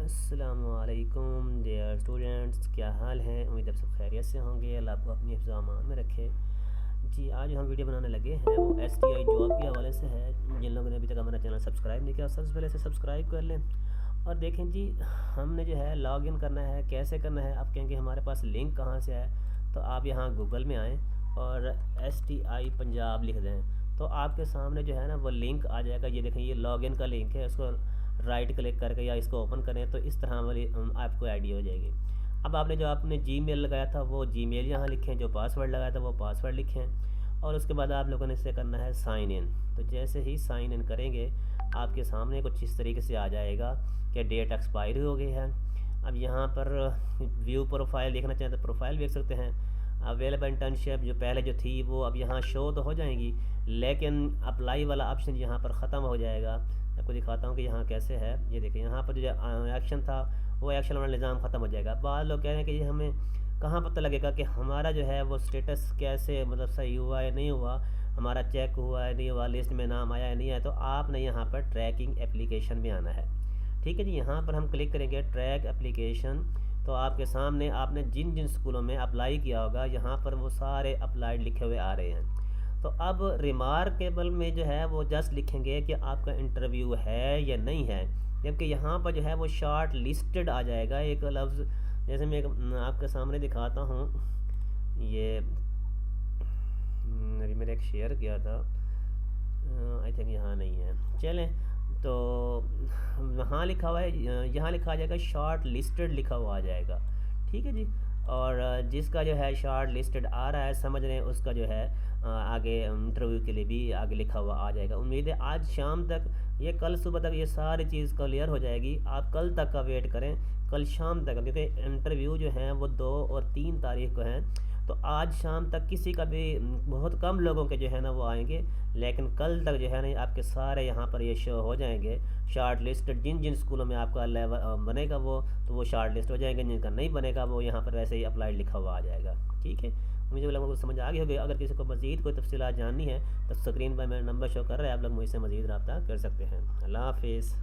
अस्सलामुअलैकुम dear students, क्या हाल है। उम्मीद है सब खैरियत से होंगे। अल्लाह आपको अपनी हिफ्ज़ अमान में रखे। जी, आज हम वीडियो बनाने लगे हैं वो STI जॉब के हवाले से है। जिन लोगों ने अभी तक हमारा चैनल सब्सक्राइब नहीं किया, सबसे पहले से सब्सक्राइब कर लें। और देखें जी, हमने जो है लॉग इन करना है। कैसे करना है आप कहेंगे हमारे पास लिंक कहाँ से है, तो आप यहाँ गूगल में आएँ और STI पंजाब लिख दें तो आपके सामने जो है ना वो लिंक आ जाएगा। ये देखें, ये लॉगिन का लिंक है। इसको राइट क्लिक करके या इसको ओपन करें तो इस तरह वाली आपको आईडी हो जाएगी। अब आपने जो आपने जीमेल लगाया था वो जीमेल यहाँ लिखें, जो पासवर्ड लगाया था वो पासवर्ड लिखें और उसके बाद आप लोगों ने इसे करना है साइन इन। तो जैसे ही साइन इन करेंगे आपके सामने कुछ इस तरीके से आ जाएगा कि डेट एक्सपायरी हो गई है। अब यहाँ पर व्यू प्रोफाइल देखना चाहें तो प्रोफाइल देख सकते हैं। अवेलेबल इंटर्नशिप जो पहले जो थी वो अब यहाँ शो तो हो जाएंगी, लेकिन अप्लाई वाला ऑप्शन यहाँ पर ख़त्म हो जाएगा। आपको दिखाता हूँ कि यहाँ कैसे है। ये देखिए, यहाँ पर जो एक्शन था वो एक्शन वाला निज़ाम ख़त्म हो जाएगा। बाद लोग कह रहे हैं कि ये हमें कहाँ पता लगेगा कि हमारा जो है वो स्टेटस कैसे, मतलब सही हुआ है नहीं हुआ, हमारा चेक हुआ है नहीं हुआ, लिस्ट में नाम आया है नहीं आया। तो आपने यहाँ पर ट्रैकिंग एप्लीकेशन में आना है। ठीक है जी, यहाँ पर हम क्लिक करेंगे ट्रैक एप्लीकेशन। तो आपके सामने आपने जिन जिन स्कूलों में अप्लाई किया होगा यहाँ पर वो सारे अप्लाइड लिखे हुए आ रहे हैं। तो अब रिमार्केबल में जो है वो जस्ट लिखेंगे कि आपका इंटरव्यू है या नहीं है, जबकि यहाँ पर जो है वो शॉर्ट लिस्टेड आ जाएगा एक लफ्ज़। जैसे मैं आपके सामने दिखाता हूँ, ये मैंने एक शेयर किया था, आई थिंक यहाँ नहीं है। चलें, तो वहाँ लिखा हुआ है, यहाँ लिखा आ जाएगा शॉर्ट लिस्टेड लिखा हुआ आ जाएगा। ठीक है जी। और जिसका जो है शॉर्ट लिस्टेड आ रहा है समझ रहे हैं, उसका जो है आगे इंटरव्यू के लिए भी आगे लिखा हुआ आ जाएगा। उम्मीद है आज शाम तक, ये कल सुबह तक ये सारी चीज़ क्लियर हो जाएगी। आप कल तक का वेट करें, कल शाम तक, क्योंकि इंटरव्यू जो है वो 2 और 3 तारीख को हैं। तो आज शाम तक किसी का भी, बहुत कम लोगों के जो है ना वो आएंगे, लेकिन कल तक जो है ना आपके सारे यहाँ पर ये शो हो जाएंगे शॉर्ट लिस्टेड। जिन जिन स्कूलों में आपका लेवल बनेगा वो, तो वो शॉर्ट लिस्ट हो जाएंगे। जिनका नहीं बनेगा वो यहाँ पर वैसे ही अप्लाइड लिखा हुआ आ जाएगा। ठीक है, मुझे लोगों को समझ आ गई होगी। अगर किसी को मज़ीद कोई तफसीलात जाननी है तो स्क्रीन पर मेरा नंबर शो कर रहा है, आप लोग मुझसे मज़ीद रब्ता कर सकते हैं। अल्लाह हाफिज़।